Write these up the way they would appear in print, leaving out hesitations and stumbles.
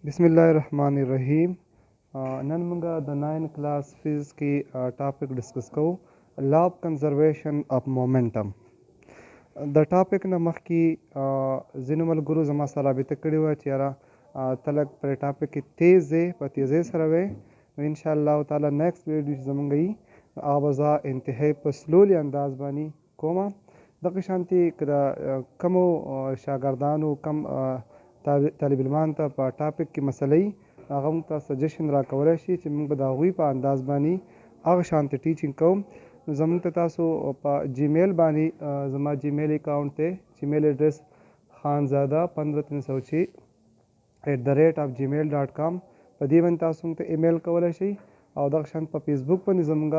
बिस्मिल्लाहिर्रहमानिर्रहीम। नन मंगा द 9 class physics की टॉपिक डिस्कस को law of conservation of momentum. The topic न मख की जिन मलगुरु जमा सराबित कड़ी हुआ चेहरा तलक पर टॉपिक की तेज़ प तेज़े सरवे इंशाअल्लाह ताला नेक्स्ट वीडियो जमंगई आवाज़ा इंतहाई पर स्लोली अंदाज बानी कोमा दक शांति कमो शागर्दानों कम तालिब इल्मान ته په ټاپک کې مسلې هغه موږ ته سجیشن راکولی شي چې موږ به د هغوی په انداز باندې هغه شانته ټیچینګ کوم. نو زموږ ته تاسو په جیمیل باندې زما جیمیل اکاؤنٹ ته جیمیل ایډرس خانزاده 15306@gmail.com په دې باندې تاسو موږ ته ایمیل کولی شئ او دغه شان په فیسبوک باندې زموږ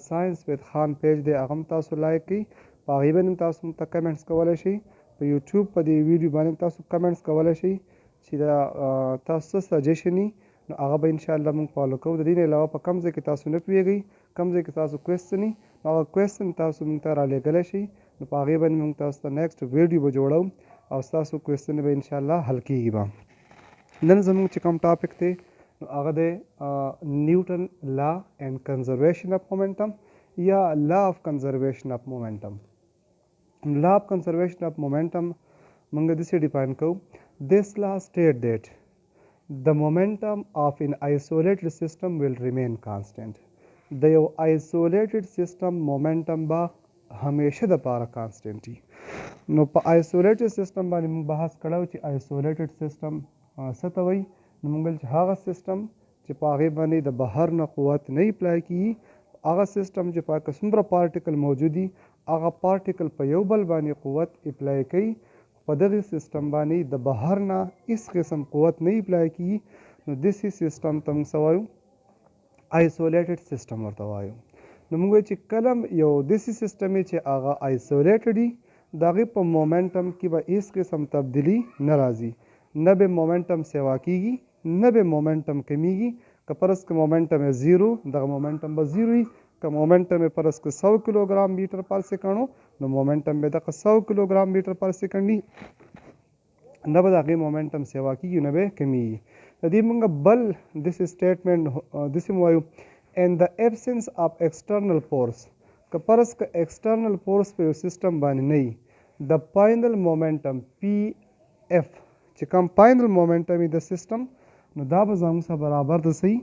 ساينس وذ خان پیج دی هغه هم تاسو لایک کړئ په هغې باندې تاسو موږ ته کمنټس کولی شئ په یوټیوب په دې ویډیو باندې تاسو کمنټس کولی شئ چې دا تاسو څه سجیشن نو هغه به انشاءالله موږ فالو کوو. د دې نه علاوه په کوم ځای کې تاسو نه پوهیږئ کوم ځای کې تاسو کوېسچن نو هغه کوېسچن تاسو موږ ته رالیږلی شئ نو په هغې باندې موږ تاسو ته نیکسټ ویډیو به جوړو او ستاسو کوېسچن به انشاءالله حل کېږي به. نن زموږ چې کوم ټاپک دی نو هغه دی نیوټن لا اینډ کنزرویشن اف مومنټم یا لا اف کنزرویشن اف مومنټم. Law of conservation of momentum मंगे दिसे डिफाइन को this law state that the momentum of an isolated system will remain constant. the isolated system momentum बा हमेशा द पारा constant no په isolated system باندې موږ بحث کړو چې isolated system څه ته وایي نو موږ چې هغه سیستم چې په هغې باندې د بهر نه قوت نه اپلای کیږي هغه سیستم چې په کې څومره پارټیکل موجود دي هغه پارټیکل په یو بل باندې قوت اپلای کوي په دغه سیستم باندې د بهر نه هیڅ قسم قوت نه اپلای کیږي نو داسې سیستم ته موږ څه وایو آیسولیټډ سیستم ورته وایو. نو موږ چې کله یو داسې سیستم چې هغه آیسولیټډ وي د هغې په مومنټم کې به هیڅ قسم تبدیلي نه راځي نه به مومنټم سیوا کیږي نه به مومنټم کمیږي که فرض که مومنټم زیرو دغه مومنټم به زیرو وي که مومنټم یې فرض که 100 کیلوګرام میټر پر سیکنډ نو مومنټم به دغه 100 کیلوګرام میټر پر سیکنډ وي نه به د هغې مومنټم سیوا کیږي نه به کمیږي. د دې موږ بل داسې سټیټمنټ داسې وایو in the absence of external force که فرض که external force په یو سیستم باندې نه وي د فاینل مومنټم PF چې کوم فاینل مومنټم وي د سیستم نو دا به زموږ سره برابر د صحیح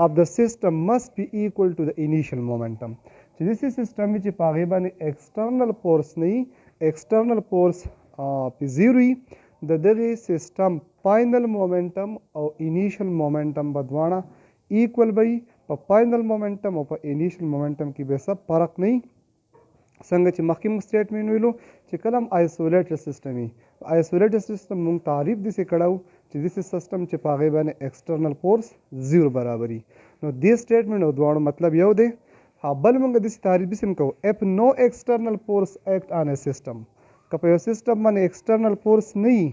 of the system must be equal to the initial momentum. چې داسې سیستم وي چې په هغې باندې ایکسټرنل فورس نه وي ایکسټرنل فورس په زیرو وي د دغې سیستم فاینل مومنټم او انیشل مومنټم به دواړه ایکول به وي په فاینل مومنټم او په انیشل مومنټم کې به څه فرق نه وي څنګه چې مخکې موږ سټیټمنټ ویلو چې کله هم آیسولیټډ سیستم وي آیسولیټډ سیستم موږ تعریف داسې کړی چې داسې سیستم چې په هغې باندې ایکسټرنل فورس زیرو برابر وي نو دې سټیټمنټ او دواړو مطلب یو دی. بل موږ داسې تعریف داسې هم کوو if no external force act on a system که په یو سیستم باندې ایکسټرنل فورس نه وي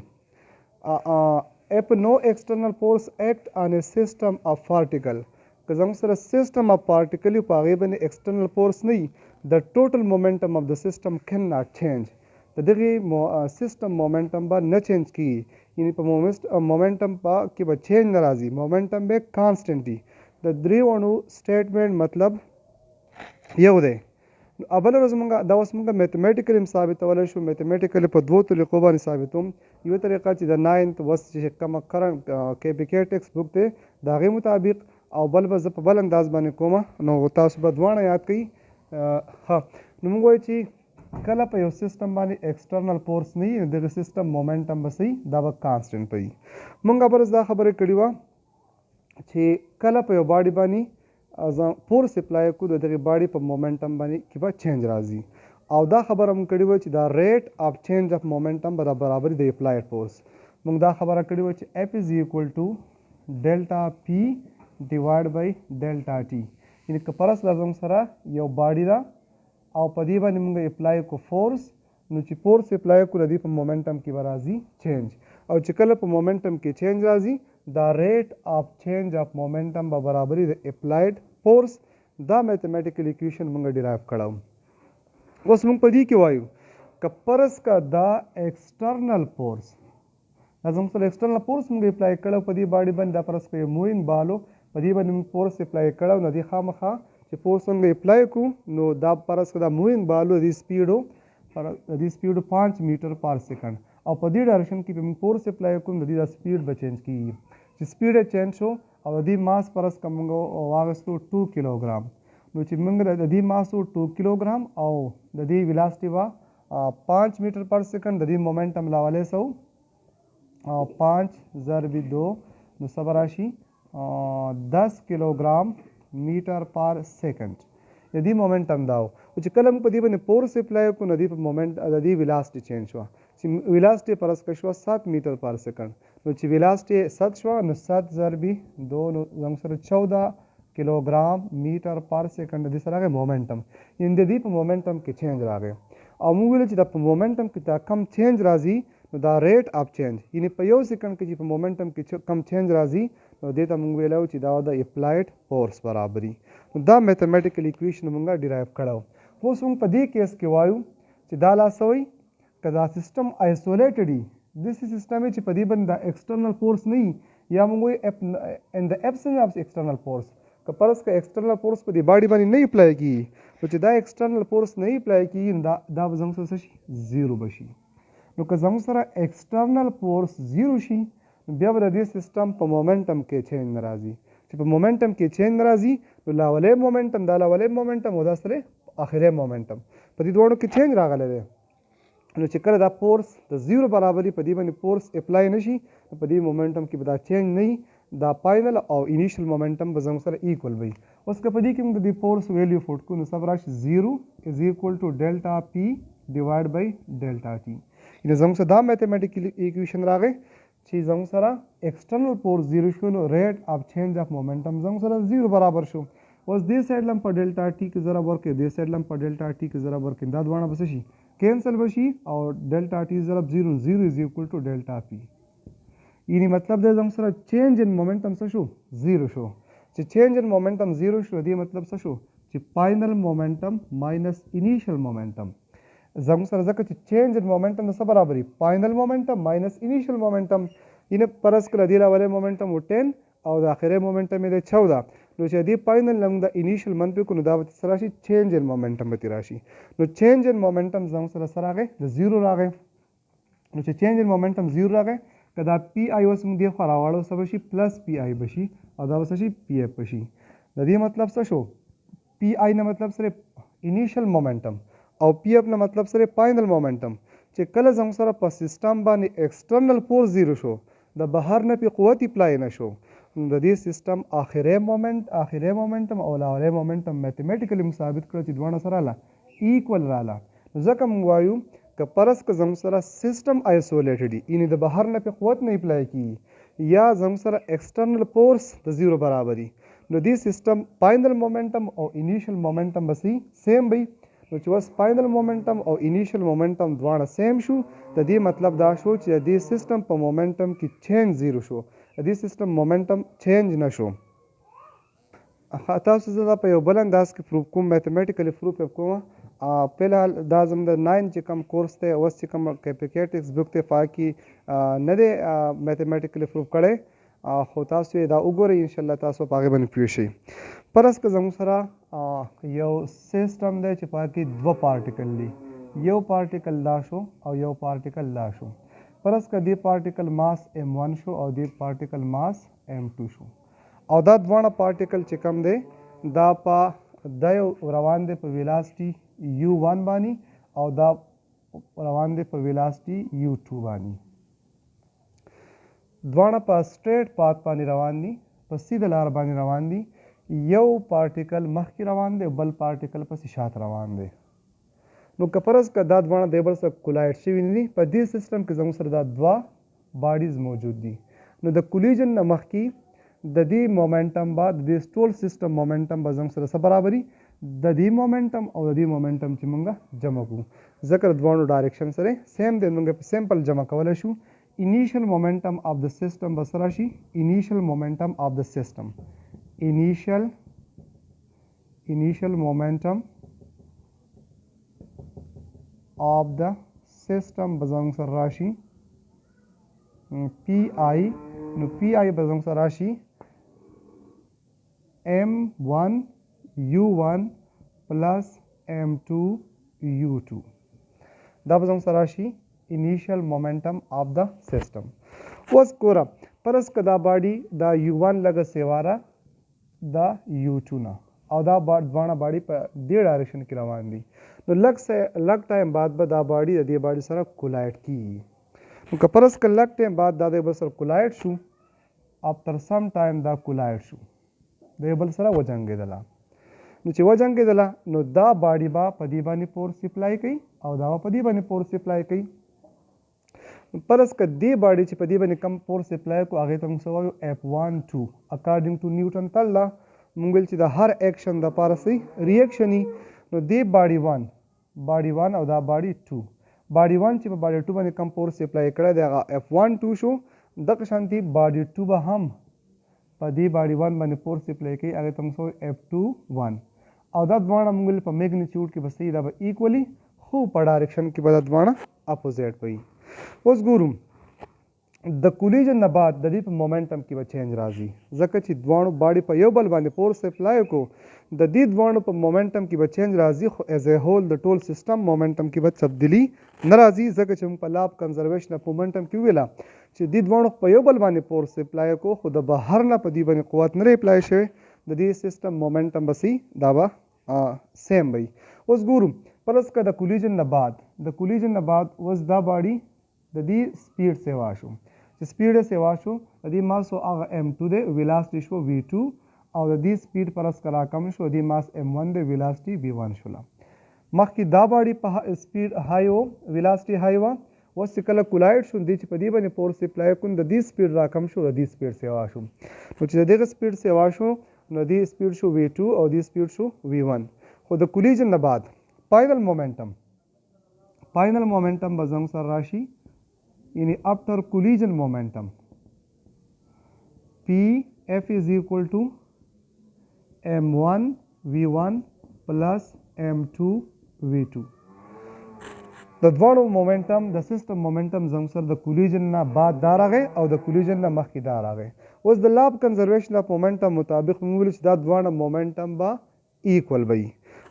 if no external force act on a system of particle که زموږ سره سیستم اف پارټیکل په هغې باندې ایکسټرنل فورس نه وي د ټوټل مومنټم اف د سیستم کین ناټ چینج د دغې سیستم مومنټم به نه چینج کیږي یعنې په مومنټم کې به چینج نه راځي مومنټم به کانسټنټ وي. د درېیو سټیټمنټ مطلب یو دی. بله ورځ موږ دا اوس موږ میتھمیټیکل هم ثابتولی شو میتھمیټیکل په دوو طریقو باندې ثابتوم. یوه طریقه چې د 9th اوس چې کومه کرنټ KPK ټیکسټ بک دی د هغې مطابق او بل به زه په بل انداز باندې کومه نو تاسو به دواړه یاد کړئ. نو موږ وایو چې کله په یو سیستم باندې ایکسټرنل فورس نه وي دغه سیستم مومنټم به صحیح دا به کانسټنټ به وي. موږ بل دا خبره کړې وه چې کله په یو باډي باندې فورس اپلای کړو د دغې باډي په مومنټم باندې کې به چینج راځي او دا خبره موږ کړې وه چې دا ریټ اف چینج اف مومنټم به برابر د اپلایډ فورس. موږ دا خبره کړې وه چې F is equal to ډیلټا P ډیوایډ بای ډیلټا T یعنې که فرض دا زموږ سره یو باډي ده او په دې باندې موږ اپلای کړو فورس نو چې فورس اپلای کړو د دې په مومنټم کې به راځي چینج او چې کله په مومنټم کې چینج راځي دا ریټ اف چینج اف مومنټم به برابري د اپلایډ فورس دا میتھمیټیکل اکویشن موږ ډیرایو کړو. اوس موږ په دې کې وایو که فرض که دا ایکسټرنل فورس دا زموږ سره ایکسټرنل فورس موږ اپلای کړو په دې باډي باندې دا پرس په مووینګ بالو په دې باندې موږ فورس اپلای کړو نو دې خامخا چې فورس موږ اپلای کړو نو دا پرس دا مووینګ بالو د سپیډو 5 میټر پر سیکنډ او په دې ډایرکشن کې موږ فورس اپلای کوو نو دا سپیډ به چینج کیږي چې سپیډ چینج شو او د دې ماس پرس کوم واغستو 2 کیلوګرام نو چې موږ د دې ماس 2 کیلوګرام او د دې ویلاسټي وا 5 میټر پر سیکنډ د دې مومنټم لاولې سو 5 ضرب 2 نو صبر راشي 10 کیلوګرام میټر پر سیکنډ د دې مومنټم داو چې کله موږ په دې باندې فورس اپلای کوو نو د مومنټ د دې ویلاسټي چینج شو چې ویلاسټي پرس کښوا 7 میټر پر سیکنډ نو چې ویلاسټي 7 شو نو 7 ضرب 2 نو زموږ سره 14 کیلوګرام میټر پر سیکنډ د سره مومنټم ان د دې په مومنټم کې چینج راغی او موږ ویل چې د په مومنټم کې دا کم چینج راځي نو دا ریټ اف چینج یعنی په یو سیکنډ کې چې په مومنټم کې کم چینج راځي نو دې ته موږ ویلو چې دا د اپلایډ فورس برابري نو دا میتھمیټیکل ایکویشن موږ ډیرایو کړو اوس موږ په دې کیس کې وایو چې دا لاسوي که دا سیستم آیسولیټډ وي داسې سیستم چې په دې باندې دا ایکسټرنل فورس نه وي یا موږ ان د ایبسنس اف ایکسټرنل فورس که پرس که ایکسټرنل فورس په دې باډي باندې نه اپلای کیږي نو چې دا ایکسټرنل فورس نه اپلای کیږي دا به زموږ سره شي زیرو به شي نو که زموږ سره ایکسټرنل فورس زیرو شي نو بیا به د دې سیستم په مومنټم کې چینج نه راځي چې په مومنټم کې چینج نه راځي نو لاولې مومنټم دا لاولې مومنټم او دا سره اخري مومنټم په دې دوړو کې چینج راغلی دی نو چې کله دا فورس د زیرو برابري په دې باندې فورس اپلای نشي نو په دې مومنټم کې به دا چینج نه وي دا فاینل او انیشل مومنټم به زموږ سره ایکول وي اوس که په دې کې موږ د فورس ویلیو فوټ کو نو سب راشي 0 از ایکول ټو ډیلټا پی ډیوایډ بای ډیلټا ټي یعنې زموږ سره دا میتھمیټیکل ایکویشن راغی چې زموږ سره ایکسټرنل فورس 0 شو نو ریټ اف چینج اف مومنټم زموږ سره 0 برابر شو اوس دې سایډ لم په ډیلټا ټي کې ضرب ورکړئ دې سایډ لم په ډیلټا ټي کې ضرب ورکړئ دا دواړه به څه شي کینسل به شي او ډیلټا ټي ضرب 0 0 از ایکول ټو ډیلټا پی یعنی مطلب دی زموږ سره چینج ان مومنټم څه شو 0 شو چې چینج ان مومنټم 0 شو دې مطلب څه شو چې فاینل مومنټم ماینس انیشل مومنټم زموږ سره ځکه چې چینج ان مومنټم د څه برابري فاینل مومنټم ماینس انیشل مومنټم یعنی پرس کله دې لاولې مومنټم و 10 او د اخري مومنټم یې د 14 نو چې دې فاینل لم د انیشل منفي کو نو دا به سره شي چینج ان مومنټم به راشي نو چینج ان مومنټم زموږ سره راغی د 0 راغی نو چې چینج ان مومنټم 0 راغی که دا پی آی اوس موږ دې خوا راواړو څه به شي پلس پی آی به شي او دا به څه شي پی ایف به شي د دې مطلب څه شو پی آی نه مطلب سره انیشل مومنټم او پی ایف نه مطلب سره فاینل مومنټم چې کله زموږ سره په سیستم باندې ایکسټرنل فورس 0 شو د بهر نه پی قوت اپلای نه شو د دې سیستم اخري مومنټم او لاولې مومنټم میتھمیټیکلی ثابت کړو چې دوه سره لا ایکول رااله ځکه موږ وایو که پرس که زموږ سره سیستم آیسولیټډ وي یعنې د بهر نه پې قوت نه اپلای کېږي یا زموږ سره ایکسټرنل فورس د 0 برابر وي نو دې سیستم فاینل مومنټم او انیشل مومنټم به سیم وي نو چې اوس فاینل مومنټم او انیشل مومنټم دواړه سیم شو د دې مطلب دا شو چې د دې سیستم په مومنټم کې چینج 0 شو د دې سیستم مومنټم چینج نه شو تاسو زه دا په یو بل انداز کې پروف کوم میتھمیټیکلی پروف کوم فلحال دا زموږ د 9 چې کوم کورس دی اوس چې کوم کیپیکیټ ټیکسټ بک دی په کې نه دی میتھمیټیکلی پروف کړی خو تاسو یې دا وګورئ انشاءالله تاسو په هغې باندې پوه شئ فرض که زموږ سره یو سیسټم دی چې په کې 2 پارټیکل دي یو پارټیکل دا شو او یو پارټیکل دا شو فرض که دې پارټیکل ماس m1 شو او دې پارټیکل ماس m2 شو او دا دواړه پارټیکل چې کوم دی دا دا یو روان دی په ویلاسټي u1 باندې او دا روان دی په ویلاسټي u2 باندې دواړه په سټریټ پات باندې روان دي په سیده لار باندې روان دي یو پارټیکل مخکې روان دی بل پارټیکل پسې شاته روان دی نو که فرض که دا دواړه د بل سره کولایډ شوي نه دي په دې سیسټم کې زموږ سره دا 2 باډیز موجود دي نو د کولیژن نه مخکې د دې مومنټم به د دې ټول سیسټم مومنټم به زموږ سره څه برابري د دې مومنټم او د دې مومنټم چې موږ جمع کوو ځکه د دواړو ډایرکشن سره سیم دی موږ په سمپل جمع کولی شو initial momentum of the system بس راشي initial momentum of the system initial momentum of the system بزنګ سره راشي PI نو PI به زموږ سره راشي M1 U1 plus M2 U2 دا به زموږ سره راشي initial momentum of the system. اوس ګوره فرض که دا باډي دا U1 لږه سیواره دا U2 نه او دا دواړه باډي په دې ډایرکشن کې روان دي نو لږ ټایم بعد به دا باډي د دې باډي سره کولایډ کیږي نو که فرض که لږ ټایم بعد دا د بل سره کولایډ شو after some time دا کولایډ شو د بل سره وجنګېدله نو چې وجنګېدله نو دا باډي به په دې باندې فورس اپلای کوي او دا په دې باندې فورس اپلای کوي فرض که دې باډي چې په دې باندې کم فورس اپلای کو هغې ته موږ څه وایو F12 اکارډینګ ټو نیوټن تړله موږ ویل چې د هر ایکشن دپاره څه ریاکشن وي نو دې باډي 1 او دا باډي 2 باډي 1 چې په باډي 2 باندې کم فورس اپلای کړی دی هغه F12 شو دغه شانتي باډي 2 به هم په دې باډي 1 باندې فورس اپلای کوي هغې ته موږ څه وایو F21 او دا دواړه موږ ویل په میګنیچیوډ کې به څه دا به ایکولي خو په ډایرکشن کې به دا دواړه اپوزیټ وي اوس ګورو د کولیجن نه بعد د دې په مومنټم کې به چینج راځي ځکه چې دواړو باډي په یو بل باندې فورس اپلای کو د دې دواړو په مومنټم کې به چینج راځي خو ایز ا هول د ټول سیستم مومنټم کې به تبدیلی نه راځي ځکه چې موږ په لا اف کنزرویشن اف مومنټم کې ویله چې دې دواړو په یو بل باندې فورس اپلای کو خو د بهر نه په دې باندې قوت نه اپلای شوی د دې سیستم مومنټم به سي دا به سیم وي اوس ګورو فرض که د کولیجن نه بعد اوس دا باډي د دې سپیډ سیوا شو چې سپیډ یې سیوا شو د دې ماس هغه M2 دی ویلاسټي شو V2 او د دې سپیډ فرض که راکم شو د دې ماس M1 دی ویلاسټي V1 شوله مخکې دا باډي په سپیډ های و ویلاسټي های وه اوس چې کله کولایډ شو دی چې په دې باندې فورس اپلای کړو د دې سپیډ راکم شو د دې سپیډ سیوا شو نو چې د دغه سپیډ سیوا شو نو دې سپیډ شو V2 او دې سپیډ شو V1 خو د کولیجن نه بعد فاینل مومنټم به زموږ سره راشي یعنی after collision momentum Pf is equal to M1 V1 plus M2 V2 د دواړو مومنټم د سیستم مومنټم زموږ سره د کولیجن نه بعد دا راغی او د کولیجن نه مخکې دا راغی اوس د لا اف کنزرویشن اف مومنټم مطابق موږ ویل چې دا دواړه مومنټم به ایکول وي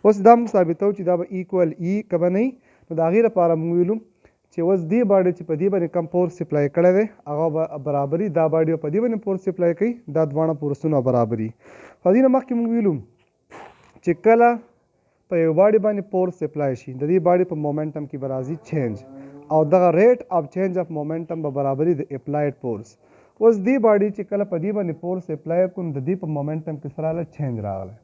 اوس دا موږ ثابتوو چې دا به ایکول ای که به نه وي نو د هغې لپاره موږ ویلو چې اوس دې باډي چې په دې باندې کم فورس اپلای کړی دی هغه به برابري دا باډي په دې باندې فورس اپلای کوي دا دواړه فورسونه برابري په دې نه مخکې موږ ویلو چې کله په یو باډي باندې فورس اپلای شي د دې باډي په مومنټم کې به راځي چینج او دغه ریټ اف چینج اف مومنټم به برابري د اپلایډ فورس اوس دې باډي چې کله په دې باندې فورس اپلای کړو د دې په مومنټم کې څه راغلی چینج راغلی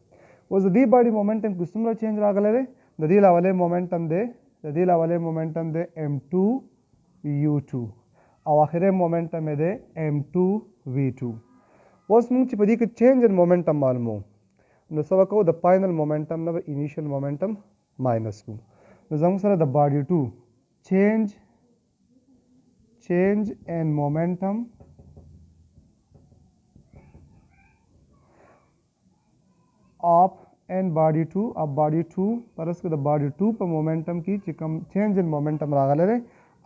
اوس د دې باډي مومنټم کې څومره چینج راغلی دی د دې لاولې مومنټم دی M2 U2 او آخري مومنټم دی M2 V2 اوس موږ چې په دې کې چینج ان مومنټم معلومو نو څه وکړو د فاینل مومنټم نه به انیشیل مومنټم ماینس کړو نو زموږ سره د باډي 2 چینج ان مومنټم of and body 2 अब body 2 فرض که د body 2 په مومنټم کې چې کوم چینج ان مومنټم راغلی دی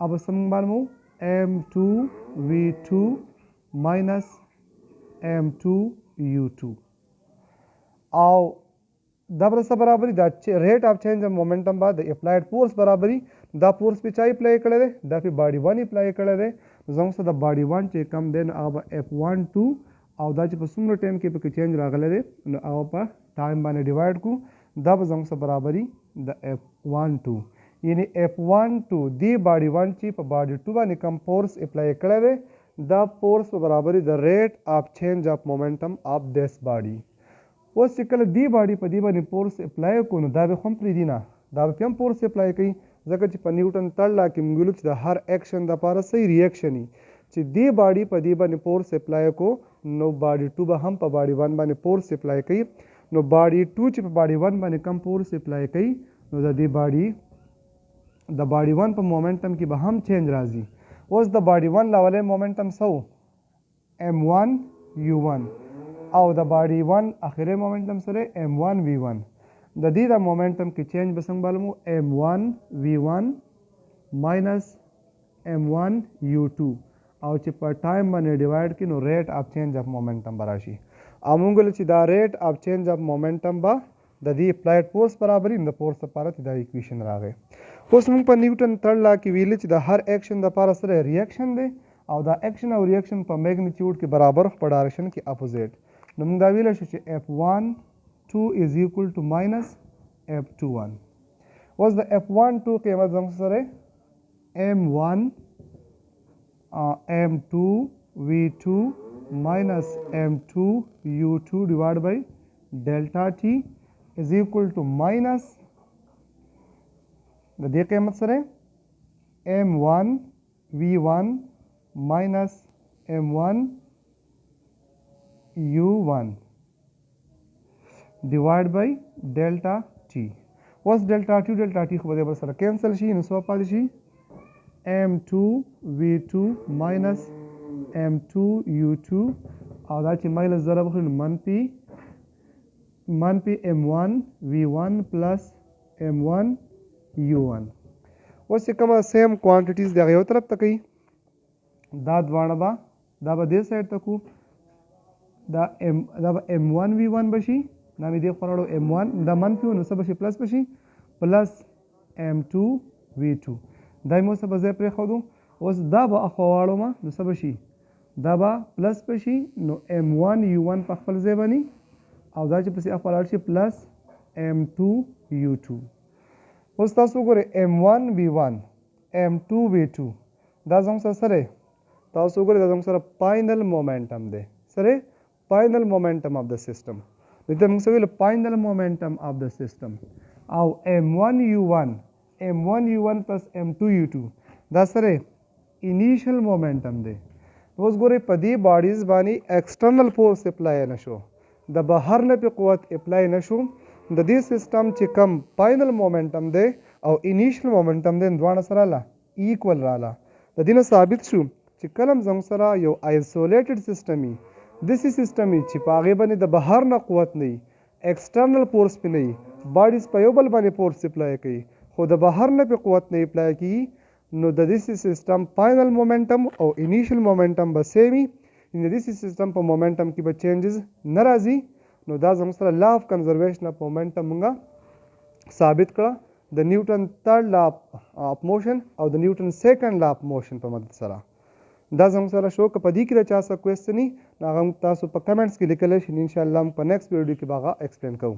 अब څنګه معلومو M2 V2 minus M2 U2 او دا بل څه برابري دا ریټ اف چینج ان مومنټم بعد د اپلایډ فورس برابري دا فورس په چا اپلای کړی دی دا په باډي 1 اپلای کړی دی زموږ سره د باډي 1 چې کم دی نو هغه F12 او دا چې په څومره ټایم کې پکې چینج راغلی دی نو هغه په ټایم باندې ډیوایډ کړو دا به زموږ سره برابري د F12 یعنی F12 دی باډي 1 چې په باډي 2 باندې کم فورس اپلای کړی دی دا فورس په برابري د ریټ اف چینج اف مومنټم اف دیس باډي اوس چې کله دی باډي په دې باندې فورس اپلای کړو نو دا به هم پرېږدي نه دا به هم فورس اپلای کوي ځکه چې په نیوټن تړلا کې موږ ویلو چې د هر ایکشن دپاره صحیح ریاکشن وي چې دی باډي په دې باندې فورس اپلای کو نو باډي 2 به هم په باډي 1 باندې فورس اپلای کوي نو باډي 2 چې په باډي 1 باندې کم فورس اپلای کوي نو د دې باډي 1 په مومنټم کې به هم چینج راځي اوس د باډي 1 لاولې مومنټم څه M1 U1 او د باډي 1 اخري مومنټم سره M1 V1 د دې د مومنټم کې چینج به څنګه معلومو M1 V1 minus M1 U2 او چې په ټایم باندې ډیوایډ کړي نو ریټ اف چینج اف مومنټم به راشي او موږ ویل چې دا ریټ اف چینج اف مومنټم به د دې اپلایډ فورس برابر د فورس لپاره چې دا ایکویشن راغی. اوس موږ په نیوټن تړ لا کې ویلي چې د هر ایکشن لپاره سره ریاکشن دی او دا ایکشن او ریاکشن په میګنیټیوډ کې برابر په ډایرکشن کې اپوزیټ. نو موږ دا ویلی شو چې F12 is equal to minus F21. اوس د F12 قیمت زموږ سره M1 M2 V2 minus M2 U2 divided by delta T is equal to minus د دې قیمت سره M1 V1 minus M1 U1 divided by delta T. اوس delta T خو به دې سره کینسل شي نو څه پاتې شي M2 V2 minus M2 U2 او دا چې مایلس ضرب وکړي نو منفي M1 V1 plus M1 U1. اوس چې کومه سیم کوانټیټیز د هغه یو طرف ته کوي دا دواړه به دا به دې سایډ ته کو دا به M1 V1 بشي دا مې دې خوا راوړو M1 دا منفي نو څه بشي پلس بشي پلس M2 V2 دا مې اوس به ځای پرېښودو. اوس دا به اخوا واړوم نو څه بشي دا به پلس بشي نو M1 U1 په خپل ځای باندې او دا چې پسې اخوا لاړ شي پلس M2 U2. اوس تاسو وګورئ M1 V1 M2 V2 دا زموږ سره تاسو وګورئ دا زموږ سره فاینل مومنټم دی سره فاینل مومنټم اف د سیسټم نو دا موږ ویل فاینل مومنټم اف د سیسټم او M1 U1 plus M2 U2 دا سره انیشل مومنټم دی. اوس ګورئ په دې باډیز باندې ایکسټرنل فورس اپلای نه شو د بهر نه پې قوت اپلای نه شو د دې سیسټم چې کم فاینل مومنټم دی او انیشل مومنټم دی دواړه سره لا ایکول رااله. د دې نه ثابت شو چې کله زموږ سره یو آیسولیټډ سیسټم وي داسې سیسټم وي چې په هغې باندې د بهر نه قوت نه وي ایکسټرنل فورس پې نه وي باډیز په یو بل باندې فورس اپلای کوي خو د بهر نه پې قوت نه اپلای کېږي نو د دې سیسټم فاینل مومنټم او انیشل مومنټم به سیم وي. د دې سیسټم په مومنټم کې به چینجز نه راځي نو دا زموږ سره لا اف کنزرویشن اف مومنټم موږ ثابت کړه د نیوټن تھرډ لا اف موشن او د نیوټن سیکنډ لا اف موشن په مدد سره. دا زموږ سره شو که په دې کې د چا څه کوېسچن وي نو هغه تاسو په کمنټس کې لیکلی شي ان شاء الله موږ په نیکسټ ویډیو کې به هغه ایکسپلین کوو.